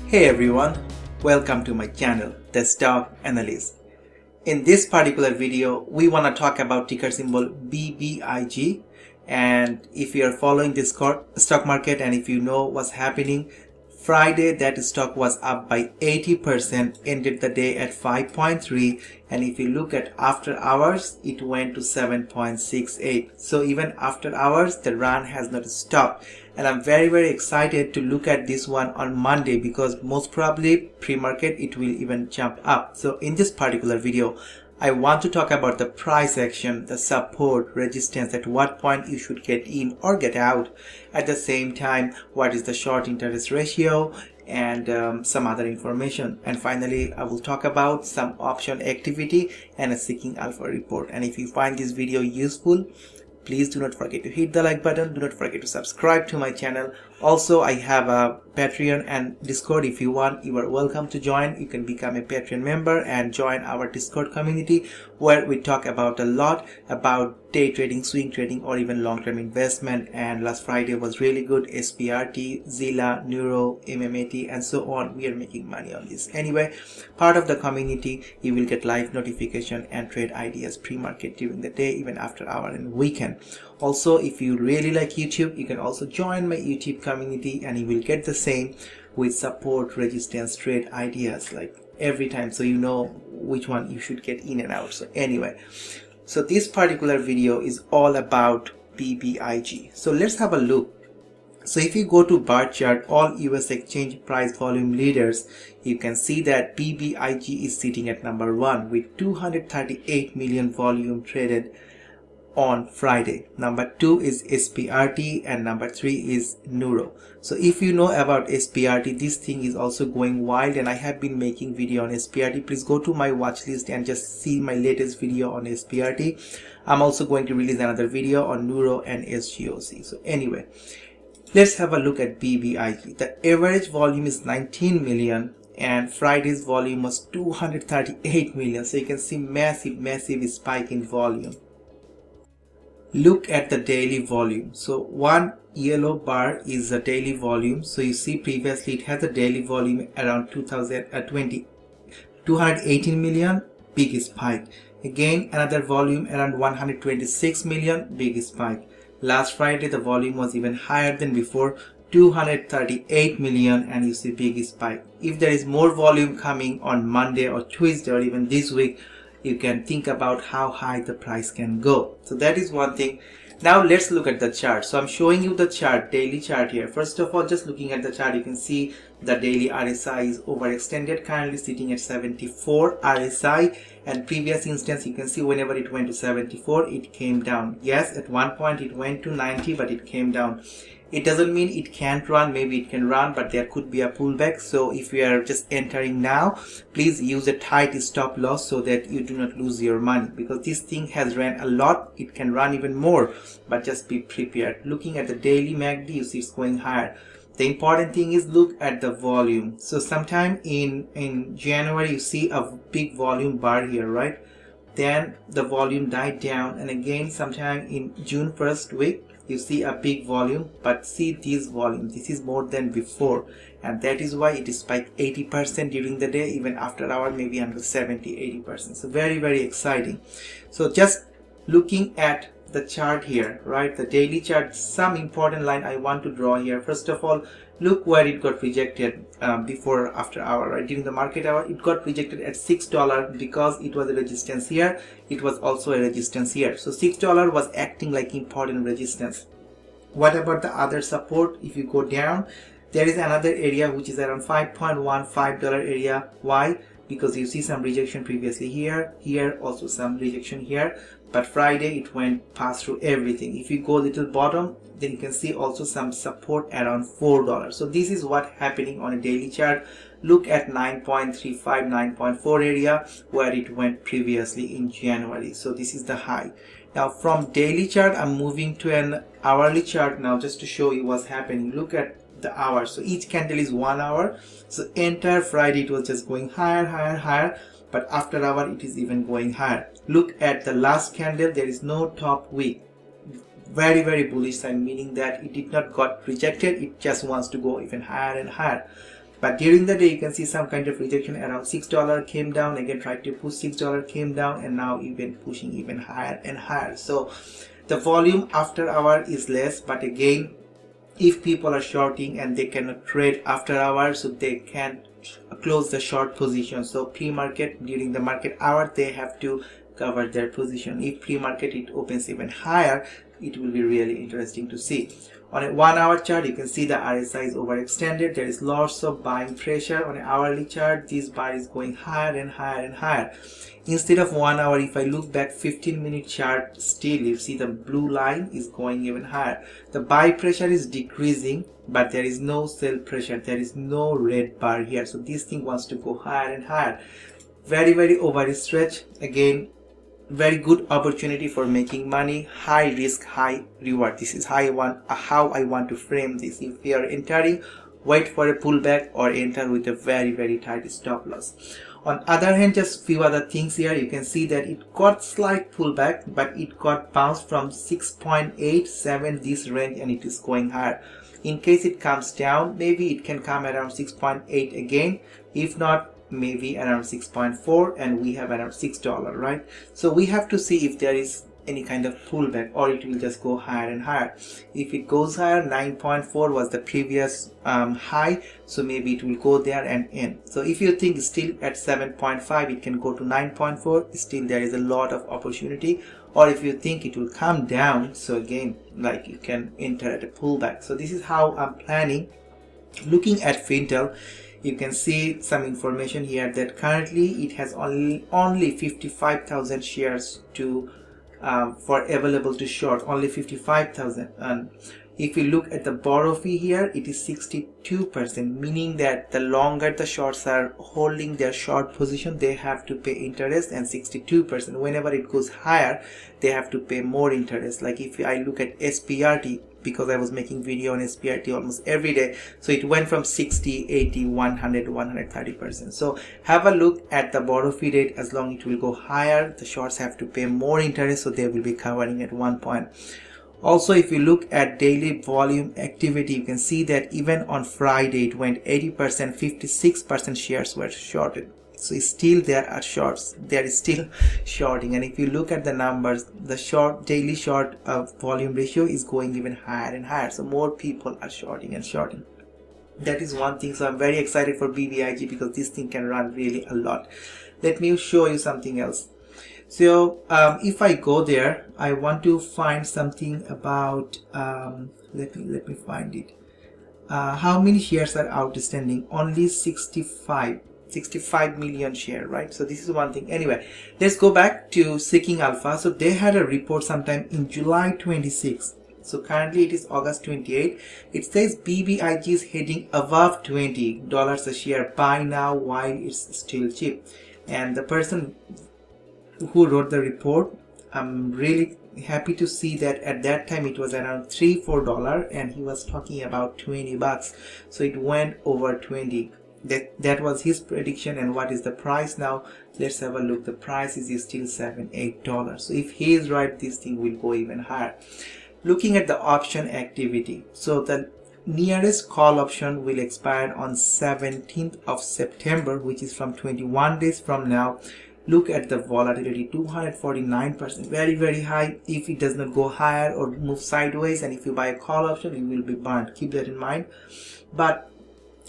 Hey everyone, welcome to my channel, The Stock Analyst. In this particular video, we want to talk about ticker symbol BBIG. And if you are following this stock market and if you know what's happening, Friday that stock was up by 80%, ended the day at 5.3, and if you look at after hours, it went to 7.68. So even after hours, the run has not stopped. And I'm very excited to look at this one on Monday because most probably pre-market it will even jump up. So in this particular video, I want to talk about the price action, the support, resistance, at what point you should get in or get out. At the same time, what is the short interest ratio and some other information. And finally, I will talk about some option activity and a seeking alpha report. And if you find this video useful, please do not forget to hit the like button. Do not forget to subscribe to my channel. Also, I have a Patreon and Discord. If you want, you are welcome to join. You can become a Patreon member and join our Discord community where we talk about a lot about day trading, swing trading, or even long-term investment. And last Friday was really good. SPRT, Zilla, Neuro, MMAT, and so on. We are making money on this. Anyway, part of the community, you will get live notification and trade ideas pre-market during the day, even after hour and weekend. Also, if you really like YouTube, you can also join my YouTube community and you will get the same with support, resistance, trade ideas like every time, so you know which one you should get in and out. So anyway, so this particular video is all about BBIG. So let's have a look. So if you go to bar chart, all US exchange price volume leaders, you can see that BBIG is sitting at number 1 with 238 million volume traded on Friday. Number 2 is SPRT and number 3 is Neuro. So if you know about SPRT, this thing is also going wild and I have been making video on SPRT. Please go to my watch list and just see my latest video on SPRT. I'm also going to release another video on Neuro and SGOC. So anyway, let's have a look at BBIG. The average volume is 19 million and Friday's volume was 238 million. So you can see massive spike in volume. Look at the daily volume. So one yellow bar is the daily volume. So you see previously it has a daily volume around 218 million, big spike. Again another volume around 126 million, big spike. Last Friday the volume was even higher than before, 238 million, and you see big spike. If there is more volume coming on Monday or Tuesday or even this week, you can think about how high the price can go. So that is one thing. Now let's look at the chart. So I'm showing you the chart, daily chart here. First of all, just looking at the chart, you can see the daily RSI is overextended, currently sitting at 74 RSI, and previous instance you can see whenever it went to 74 it came down. Yes, at one point it went to 90 but it came down. It doesn't mean it can't run, maybe it can run, but there could be a pullback. So if you are just entering now, please use a tight stop loss so that you do not lose your money, because this thing has ran a lot. It can run even more, but just be prepared. Looking at the daily MACD, you see it's going higher. The important thing is look at the volume. So sometime in January you see a big volume bar here, right? Then the volume died down, and again sometime in June first week you see a big volume, but see this volume, this is more than before, and that is why it spiked 80% during the day, even after hour maybe under 70-80%. So very exciting. So just looking at the chart here, right, the daily chart, some important line I want to draw here. First of all, look where it got rejected before after hour, right? During the market hour it got rejected at $6 because it was a resistance here, it was also a resistance here. So $6 was acting like important resistance. What about the other support? If you go down, there is another area which is around $5.15 area. Why? Because you see some rejection previously here also some rejection here, but Friday it went past through everything. If you go little bottom, then you can see also some support around $4. So this is what happening on a daily chart. Look at 9.35, 9.4 area where it went previously in January. So this is the high. Now from daily chart I'm moving to an hourly chart now, just to show you what's happening. Look at the hour. So each candle is 1 hour. So entire Friday it was just going higher, but after hour it is even going higher. Look at the last candle, there is no top wick. Very bullish sign, meaning that it did not got rejected, it just wants to go even higher and higher. But during the day you can see some kind of rejection around $6, came down again, tried to push $6, came down, and now even pushing even higher and higher. So the volume after hour is less, but again, if people are shorting and they cannot trade after hours, so they can close the short position. So pre-market, during the market hour, they have to cover their position. If pre-market it opens even higher, it will be really interesting to see. On a 1 hour chart, you can see the RSI is overextended. There is lots of buying pressure. On an hourly chart, this bar is going higher and higher and higher. Instead of 1 hour, if I look back 15-minute chart, still you see the blue line is going even higher. The buy pressure is decreasing, but there is no sell pressure. There is no red bar here. So this thing wants to go higher and higher. Very, very overstretched. Again, very good opportunity for making money. High risk, high reward. This is how I want to frame this. If you are entering, wait for a pullback or enter with a very, very tight stop loss. On other hand, just few other things here. You can see that it got slight pullback, but it got bounced from 6.87 this range, and it is going higher. In case it comes down, maybe it can come around 6.8 again. If not, maybe around 6.4, and we have around $6, right? So we have to see if there is any kind of pullback, or it will just go higher and higher. If it goes higher, 9.4 was the previous high, so maybe it will go there and end. So if you think still at 7.5 it can go to 9.4, still there is a lot of opportunity. Or if you think it will come down, so again, like, you can enter at a pullback. So this is how I'm planning. Looking at Fintel, you can see some information here that currently it has only 55,000 shares to for available to short, only 55,000. And if you look at the borrow fee here, it is 62%, meaning that the longer the shorts are holding their short position, they have to pay interest, and 62%. Whenever it goes higher, they have to pay more interest. Like if I look at SPRT, because I was making video on SPRT almost every day, so it went from 60, 80, 100, 130%. So have a look at the borrow fee rate. As long it will go higher, the shorts have to pay more interest, so they will be covering at one point. Also, if you look at daily volume activity, you can see that even on Friday it went 80%, 56% shares were shorted. So still there are shorts, there is still shorting. And if you look at the numbers, the daily short volume ratio is going even higher and higher. So more people are shorting and shorting. That is one thing. So I'm very excited for BBIG because this thing can run really a lot. Let me show you something else. So if I go there, I want to find something about let me find it. How many shares are outstanding? Only 65 million share, right? So this is one thing. Anyway, let's go back to Seeking Alpha. So they had a report sometime in July 26. So currently it is August 28. It says BBIG is heading above $20 a share. Buy now while it's still cheap. And the person who wrote the report, I'm really happy to see that at that time it was around $3-4, and he was talking about $20. So it went over 20. That was his prediction. And what is the price now? Let's have a look. The price is still $7-8. So if he is right, this thing will go even higher. Looking at the option activity, so the nearest call option will expire on 17th of September, which is from 21 days from now. Look at the volatility, 249%, very, very high. If it does not go higher or move sideways, and if you buy a call option, you will be burned. Keep that in mind. But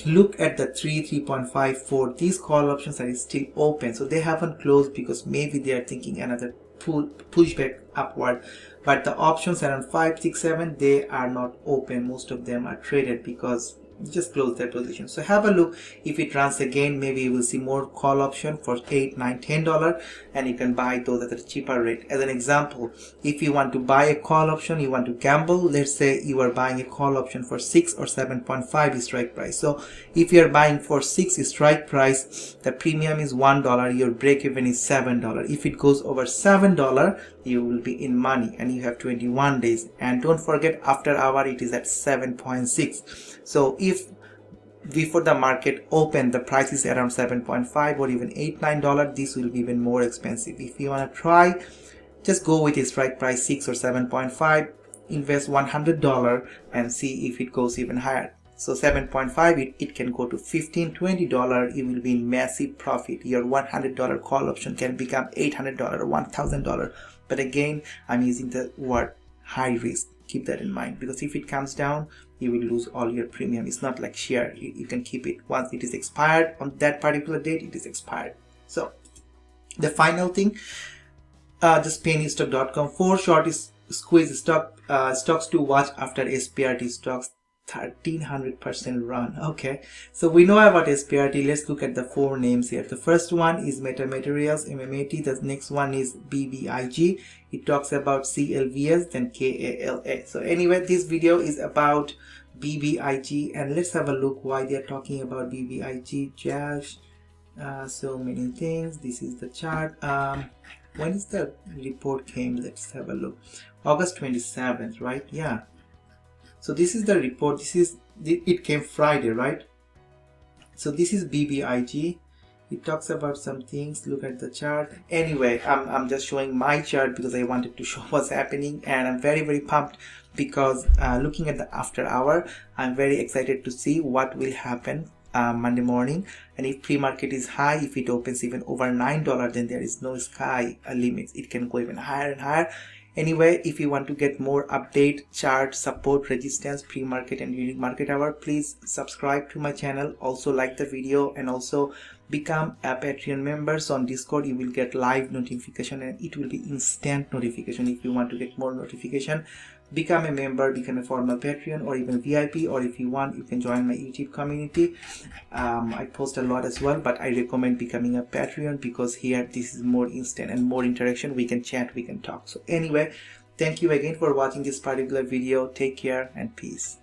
look at the 3.54. These call options are still open, so they haven't closed because maybe they are thinking another pushback upward. But the options around 5, 6, 7, they are not open. Most of them are traded because just close their position. So have a look. If it runs again, maybe you will see more call option for $8, $9, $10, and you can buy those at a cheaper rate. As an example, if you want to buy a call option, you want to gamble, let's say you are buying a call option for 6 or 7.5 strike price. So if you are buying for 6 strike price, the premium is $1, your break even is $7. If it goes over $7, you will be in money, and you have 21 days. And don't forget, after hour it is at 7.6. So if before the market open the price is around 7.5 or even $8, $9, this will be even more expensive. If you want to try, just go with a strike price 6 or 7.5, invest $100 and see if it goes even higher. So 7.5, it can go to $15-20. You will be in massive profit. Your $100 call option can become $800 or $1,000. But again, I'm using the word high risk. Keep that in mind, because if it comes down, you will lose all your premium. It's not like share. You can keep it. Once it is expired on that particular date, it is expired. So the final thing, just pennystock.com, 4 short is squeeze stocks to watch after SPRT stocks 1300% run. Okay, so we know about SPRT. Let's look at the 4 names here. The first one is Meta Materials, MMAT. The next one is BBIG. It talks about CLVS, then KALA. So anyway, this video is about BBIG, and let's have a look why they are talking about BBIG. Josh, so many things. This is the chart. When is the report came? Let's have a look. August 27th, right? Yeah. So this is the report. It came Friday, right? So this is BBIG. It talks about some things. Look at the chart. Anyway, I'm just showing my chart because I wanted to show what's happening, and I'm very pumped because looking at the after hour, I'm very excited to see what will happen Monday morning. And if pre-market is high, if it opens even over $9, then there is no sky limits. It can go even higher and higher. Anyway, if you want to get more update, chart, support, resistance, pre-market and during market hour, please subscribe to my channel. Also like the video, and also become a Patreon member. So on Discord, you will get live notification, and it will be instant notification. If you want to get more notification, become a member, become a formal Patreon or even VIP, or if you want, you can join my YouTube community. I post a lot as well, but I recommend becoming a Patreon because here this is more instant and more interaction. We can chat, we can talk. So anyway, thank you again for watching this particular video. Take care and peace.